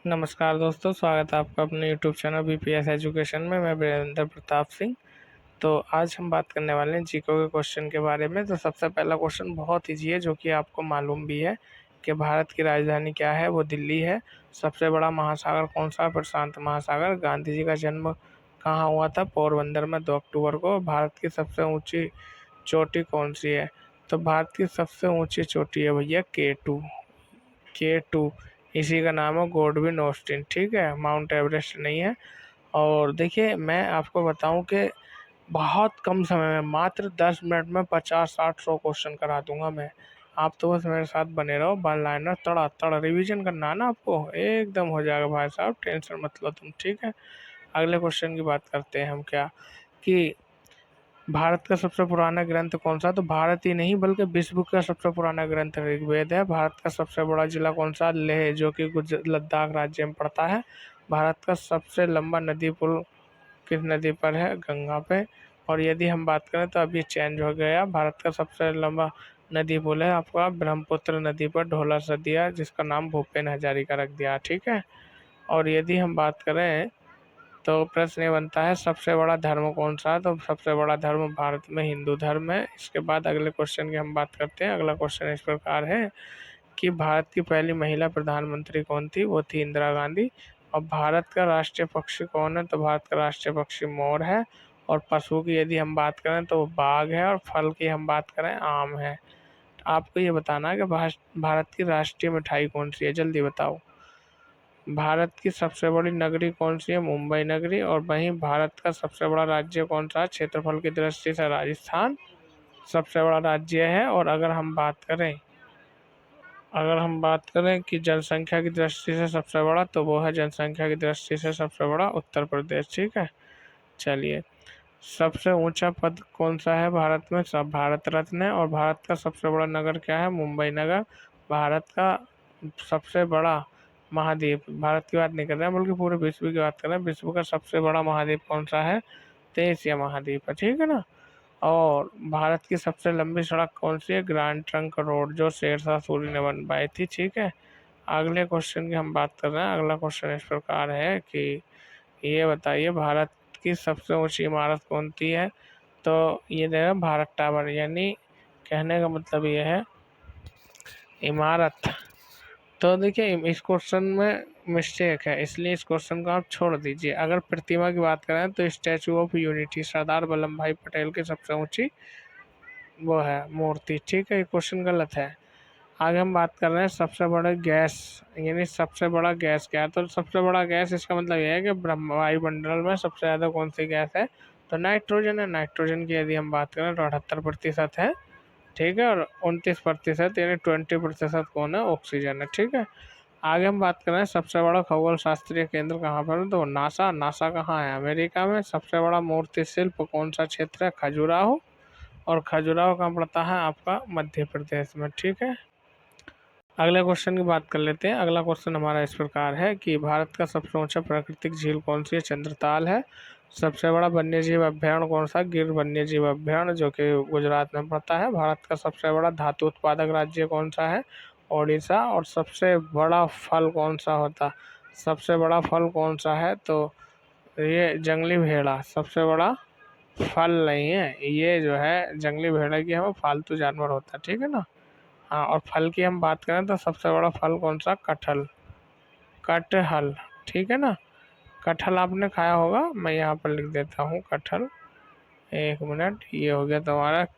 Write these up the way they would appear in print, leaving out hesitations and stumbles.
नमस्कार दोस्तों, स्वागत है आपका अपने यूट्यूब चैनल बीपीएस एजुकेशन में। मैं वीरेंद्र प्रताप सिंह। तो आज हम बात करने वाले हैं जीके के क्वेश्चन के बारे में। तो सबसे पहला क्वेश्चन बहुत ईजी है, जो कि आपको मालूम भी है कि भारत की राजधानी क्या है। वो दिल्ली है। सबसे बड़ा महासागर कौन सा है? प्रशांत महासागर। गांधी जी का जन्म कहाँ हुआ था? पोरबंदर में 2 अक्टूबर को। भारत की सबसे ऊंची चोटी कौन सी है? तो भारत की सबसे ऊंची चोटी है भैया K2। इसी का नाम है गोडविन ऑस्टिन। ठीक है, माउंट एवरेस्ट नहीं है। और देखिए, मैं आपको बताऊं कि बहुत कम समय में, मात्र 10 मिनट में 50 60 100 क्वेश्चन करा दूंगा मैं। आप तो बस मेरे साथ बने रहो। वन लाइनर तड़ा तड़ रिवीजन करना है ना आपको, एकदम हो जाएगा भाई साहब, टेंशन मत लो तुम। ठीक है, अगले क्वेश्चन की बात करते हैं हम। क्या कि भारत का सबसे पुराना ग्रंथ कौन सा? तो भारत ही नहीं बल्कि विश्व का सबसे पुराना ग्रंथ ऋग्वेद है। भारत का सबसे बड़ा जिला कौन सा? लेह, जो कि लद्दाख राज्य में पड़ता है। भारत का सबसे लंबा नदी पुल किस नदी पर है? गंगा पे। और यदि हम बात करें तो अभी चेंज हो गया, भारत का सबसे लंबा नदी पुल है आपका ब्रह्मपुत्र नदी पर ढोला सदिया, जिसका नाम भूपेन हजारिका रख दिया। ठीक है। और यदि हम बात करें तो प्रश्न ये बनता है, सबसे बड़ा धर्म कौन सा है? तो सबसे बड़ा धर्म भारत में हिंदू धर्म है। इसके बाद अगले क्वेश्चन की हम बात करते हैं। अगला क्वेश्चन इस प्रकार है कि भारत की पहली महिला प्रधानमंत्री कौन थी? वो थी इंदिरा गांधी। और भारत का राष्ट्रीय पक्षी कौन है? तो भारत का राष्ट्रीय पक्षी मोर है। और पशु की यदि हम बात करें तो वो बाघ है। और फल की हम बात करें आम है। आपको ये बताना है कि भारत की राष्ट्रीय मिठाई कौन सी है? जल्दी बताओ। भारत की सबसे बड़ी नगरी कौन सी है? मुंबई नगरी। और वहीं भारत का सबसे बड़ा राज्य कौन सा है? क्षेत्रफल की दृष्टि से राजस्थान सबसे बड़ा राज्य है। और अगर हम बात करें कि जनसंख्या की दृष्टि से सबसे बड़ा, तो वो है जनसंख्या की दृष्टि से सबसे बड़ा उत्तर प्रदेश। ठीक है। चलिए, सबसे ऊंचा पद कौन सा है भारत में? सब भारत रत्न है। और भारत का सबसे बड़ा नगर क्या है? मुंबई नगर। भारत का सबसे बड़ा महाद्वीप, भारत की बात नहीं कर रहे हैं बल्कि पूरे विश्व की बात कर रहे हैं, विश्व का सबसे बड़ा महाद्वीप कौन सा है? तो एशिया महाद्वीप है। ठीक है ना। और भारत की सबसे लंबी सड़क कौन सी है? ग्रैंड ट्रंक रोड, जो शेरशाह सूरी ने बनवाई थी। ठीक है। अगले क्वेश्चन की हम बात कर रहे हैं। अगला क्वेश्चन इस प्रकार है कि ये बताइए, भारत की सबसे ऊंची इमारत कौन सी है? तो ये देगा भारत टावर। यानी कहने का मतलब ये है इमारत। तो देखिए, इस क्वेश्चन में मिस्टेक है, इसलिए इस क्वेश्चन को आप छोड़ दीजिए। अगर प्रतिमा की बात करें तो statue of unity, Sardar Vallabh भाई पटेल की सबसे ऊंची वो है मूर्ति। ठीक है, ये क्वेश्चन गलत है। आगे हम बात कर रहे हैं सबसे बड़े गैस, यानी सबसे बड़ा गैस क्या है? तो सबसे बड़ा गैस, इसका मतलब यह है कि वायुमंडल में सबसे ज़्यादा कौन सी गैस है? तो नाइट्रोजन है। नाइट्रोजन की यदि हम बात करें तो 78% है। ठीक है। और 29% यानी 20% कौन है? ऑक्सीजन है। ठीक है। आगे हम बात कर रहे हैं सबसे बड़ा खगोल शास्त्रीय केंद्र कहाँ पर है? तो नासा। नासा कहाँ है? अमेरिका में। सबसे बड़ा मूर्ति शिल्प कौन सा क्षेत्र है? खजुराहो। और खजुराहो कहाँ पड़ता है? आपका मध्य प्रदेश में। ठीक है। अगले क्वेश्चन की बात कर लेते हैं। अगला क्वेश्चन हमारा इस प्रकार है कि भारत का सबसे ऊंचा प्राकृतिक झील कौन सी है? चंद्रताल है। सबसे बड़ा वन्यजीव अभ्यारण्य कौन सा? गिर वन्यजीव अभ्यारण्य, जो कि गुजरात में पड़ता है। भारत का सबसे बड़ा धातु उत्पादक राज्य कौन सा है? ओडिशा। और सबसे बड़ा फल कौन सा होता? सबसे बड़ा फल कौन सा है? तो ये जंगली भेड़ा सबसे बड़ा फल नहीं है, ये जो है जंगली भेड़ा की है, वो पालतू जानवर होता है। ठीक है ना। हाँ, और फल की हम बात करें तो सबसे बड़ा फल कौन सा? कटहल। कटहल। ठीक है ना। कटहल आपने खाया होगा, मैं यहाँ पर लिख देता हूँ कटहल। एक मिनट, ये हो गया तुम्हारा है।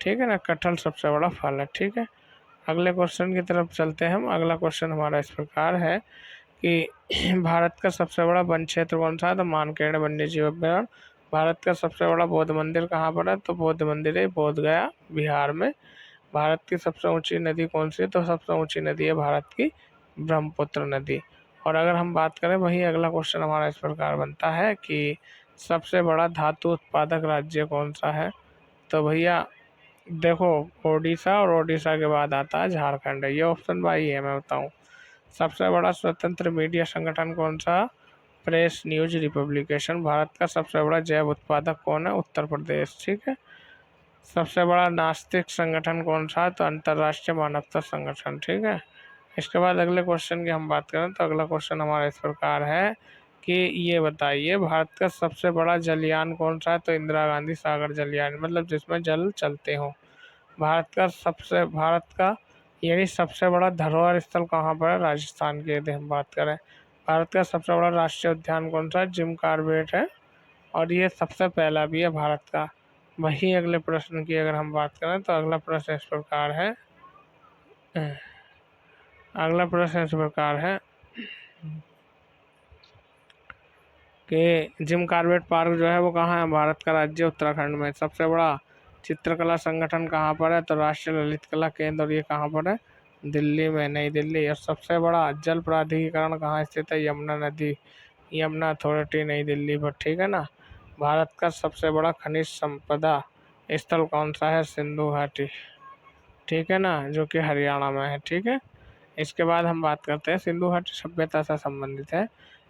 ठीक है ना, कटहल सबसे बड़ा फल है। ठीक है। अगले क्वेश्चन की तरफ चलते हैं हम। अगला क्वेश्चन हमारा इस प्रकार है कि भारत का सबसे बड़ा वन क्षेत्र कौन सा है? तो मानकेड़ वन्य जीव अभ्यारण्य। भारत का सबसे बड़ा बौद्ध मंदिर कहाँ पर है? तो बौद्ध मंदिर है बोध गया, बिहार में। भारत की सबसे ऊंची नदी कौन सी है? तो सबसे ऊंची नदी है भारत की ब्रह्मपुत्र नदी। और अगर हम बात करें, वही अगला क्वेश्चन हमारा इस प्रकार बनता है कि सबसे बड़ा धातु उत्पादक राज्य कौन सा है? तो भैया देखो, ओडिशा, और ओडिशा के बाद आता है झारखंड। ये ऑप्शन भाई है, मैं बताऊं। सबसे बड़ा स्वतंत्र मीडिया संगठन कौन सा? Press news republication. भारत का सबसे बड़ा जैव उत्पादक कौन है? उत्तर प्रदेश। ठीक है। सबसे बड़ा नास्तिक संगठन कौन सा है? तो अंतर्राष्ट्रीय मानवता संगठन। ठीक है। इसके बाद अगले क्वेश्चन की हम बात करें तो अगला क्वेश्चन हमारा इस प्रकार है कि ये बताइए भारत का सबसे बड़ा जलयान कौन सा है। तो इंदिरा गांधी सागर जलयान, मतलब जिसमें जल चलते हो। भारत का यानी सबसे बड़ा धरोहर स्थल कहाँ पर है। राजस्थान की यदि हम बात करें। भारत का सबसे बड़ा राष्ट्रीय उद्यान कौन सा है। जिम कॉर्बेट है, और ये सबसे पहला भी है भारत का। वहीं अगले प्रश्न की अगर हम बात करें तो अगला प्रश्न इस प्रकार है कि जिम कॉर्बेट पार्क जो है वो कहाँ है। भारत का राज्य उत्तराखंड में। सबसे बड़ा चित्रकला संगठन कहाँ पर है। तो राष्ट्रीय ललित कला केंद्र, और ये कहाँ पर है। दिल्ली में, नई दिल्ली। और सबसे बड़ा जल प्राधिकरण कहाँ स्थित है। यमुना नदी, यमुना अथॉरिटी, नई दिल्ली पर, ठीक है ना। भारत का सबसे बड़ा खनिज संपदा स्थल कौन सा है। सिंधु घाटी, ठीक है ना, जो कि हरियाणा में है, ठीक है। इसके बाद हम बात करते हैं सिंधु घाटी सभ्यता से संबंधित है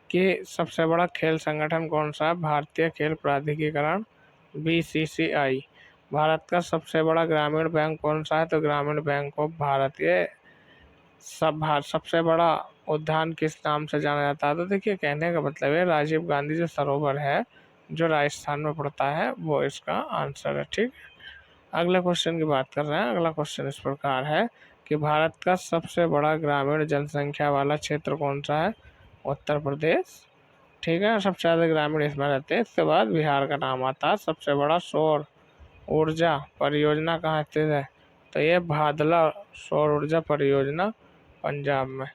कि सबसे बड़ा खेल संगठन कौन सा है। भारतीय खेल प्राधिकरण, BCCI। भारत का सबसे बड़ा ग्रामीण बैंक कौन सा है। तो ग्रामीण बैंक ऑफ भारत। ये सबसे बड़ा उद्यान किस नाम से जाना जाता है। तो देखिए, कहने का मतलब है राजीव गांधी जो सरोवर है जो राजस्थान में पड़ता है, वो इसका आंसर है, ठीक है। अगले क्वेश्चन की बात कर रहे हैं। अगला क्वेश्चन इस प्रकार है कि भारत का सबसे बड़ा ग्रामीण जनसंख्या वाला क्षेत्र कौन सा है। उत्तर प्रदेश, ठीक है। सबसे ज़्यादा ग्रामीण इसमें रहते हैं। इसके बाद बिहार का नाम आता है। सबसे बड़ा सौर ऊर्जा परियोजना कहाँ स्थित है। तो ये भादला सौर ऊर्जा परियोजना पंजाब में।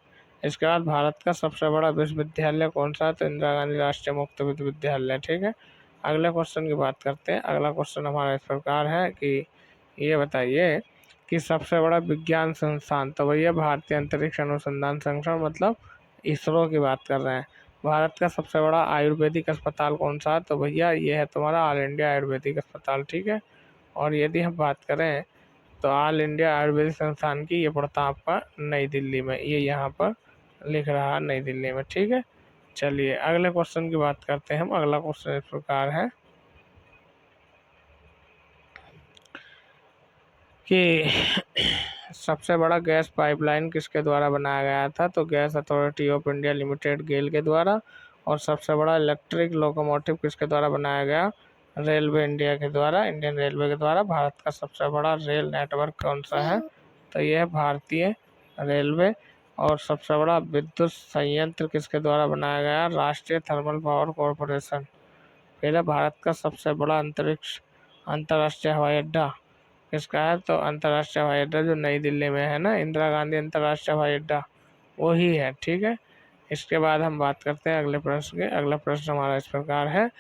इसके बाद भारत का सबसे बड़ा विश्वविद्यालय कौन सा है। तो इंदिरा गांधी राष्ट्रीय मुक्त विश्वविद्यालय, ठीक है। अगले क्वेश्चन की बात करते हैं। अगला क्वेश्चन हमारा इस प्रकार है कि ये बताइए कि सबसे बड़ा विज्ञान संस्थान। तो भैया भारतीय अंतरिक्ष अनुसंधान संगठन, मतलब इसरो की बात कर रहे हैं। भारत का सबसे बड़ा आयुर्वेदिक अस्पताल कौन सा है। तो भैया ये है तुम्हारा ऑल इंडिया आयुर्वेदिक अस्पताल, ठीक है। और यदि हम बात करें तो ऑल इंडिया आयुर्वेदिक संस्थान की, ये पड़ता है आपका नई दिल्ली में। ये यहाँ पर लिख रहा है नई दिल्ली में, ठीक है। चलिए अगले क्वेश्चन की बात करते हैं हम। अगला क्वेश्चन इस प्रकार है कि सबसे बड़ा गैस पाइपलाइन किसके द्वारा बनाया गया था। तो Gas Authority of India Limited, GAIL के द्वारा। और सबसे बड़ा इलेक्ट्रिक लोकोमोटिव किसके द्वारा बनाया गया। रेलवे इंडिया के द्वारा, इंडियन रेलवे के द्वारा। भारत का सबसे बड़ा रेल नेटवर्क कौन सा है। तो यह है भारतीय रेलवे। और सबसे बड़ा विद्युत संयंत्र किसके द्वारा बनाया गया। राष्ट्रीय थर्मल पावर कॉरपोरेशन। फिर है भारत का सबसे बड़ा अंतर्राष्ट्रीय हवाई अड्डा किसका है। तो अंतर्राष्ट्रीय हवाई अड्डा जो नई दिल्ली में है ना, इंदिरा गांधी अंतर्राष्ट्रीय हवाई अड्डा, वही है, ठीक है। इसके बाद हम बात करते हैं अगले प्रश्न के। अगला प्रश्न हमारा इस प्रकार है,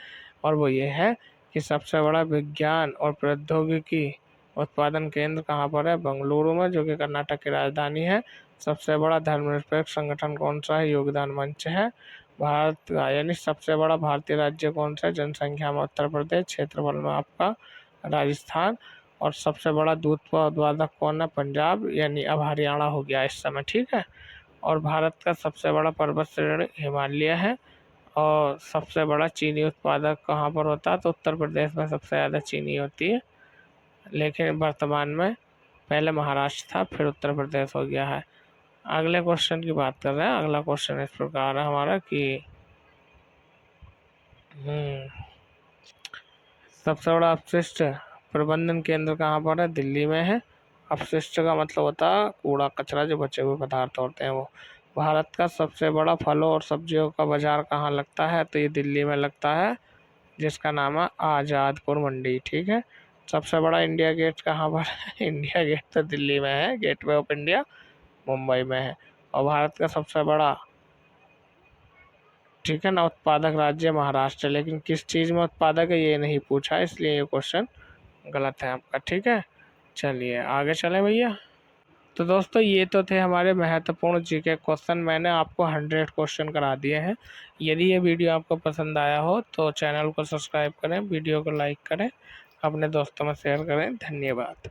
और वो ये है कि सबसे बड़ा विज्ञान और प्रौद्योगिकी उत्पादन केंद्र कहाँ पर है। बेंगलुरु में, जो कि कर्नाटक की राजधानी है। सबसे बड़ा धर्मनिरपेक्ष संगठन कौन सा है। योगदान मंच है। भारत का यानी सबसे बड़ा भारतीय राज्य कौन सा है। जनसंख्या में उत्तर प्रदेश, क्षेत्रफल में आपका राजस्थान। और सबसे बड़ा दूध उत्पादक कौन है। पंजाब, यानी अब हरियाणा हो गया इस समय, ठीक है। और भारत का सबसे बड़ा पर्वत श्रेणी हिमालय है। और सबसे बड़ा चीनी उत्पादक कहाँ पर होता है। तो उत्तर प्रदेश में सबसे ज़्यादा चीनी होती है, लेकिन वर्तमान में पहले महाराष्ट्र था, फिर उत्तर प्रदेश हो गया है। अगले क्वेश्चन की बात कर रहे हैं। अगला क्वेश्चन इस प्रकार है हमारा कि सबसे बड़ा अपशिष्ट प्रबंधन केंद्र कहाँ पर है। दिल्ली में है। अपशिष्ट का मतलब होता है कूड़ा कचरा, जो बचे हुए पदार्थ होते हैं वो। भारत का सबसे बड़ा फलों और सब्जियों का बाजार कहाँ लगता है। तो ये दिल्ली में लगता है, जिसका नाम है आज़ादपुर मंडी, ठीक है। सबसे बड़ा इंडिया गेट कहाँ पर है। इंडिया गेट तो दिल्ली में है। गेटवे ऑफ इंडिया मुंबई में है। और भारत का सबसे बड़ा, ठीक है ना, उत्पादक राज्य महाराष्ट्र। लेकिन किस चीज़ में उत्पादक है ये नहीं पूछा, इसलिए ये क्वेश्चन गलत है आपका, ठीक है। चलिए आगे चलें भैया। तो दोस्तों ये तो थे हमारे महत्वपूर्ण जीके क्वेश्चन। मैंने आपको 100 क्वेश्चन करा दिए हैं। यदि ये वीडियो आपको पसंद आया हो तो चैनल को सब्सक्राइब करें, वीडियो को लाइक करें, अपने दोस्तों में शेयर करें। धन्यवाद।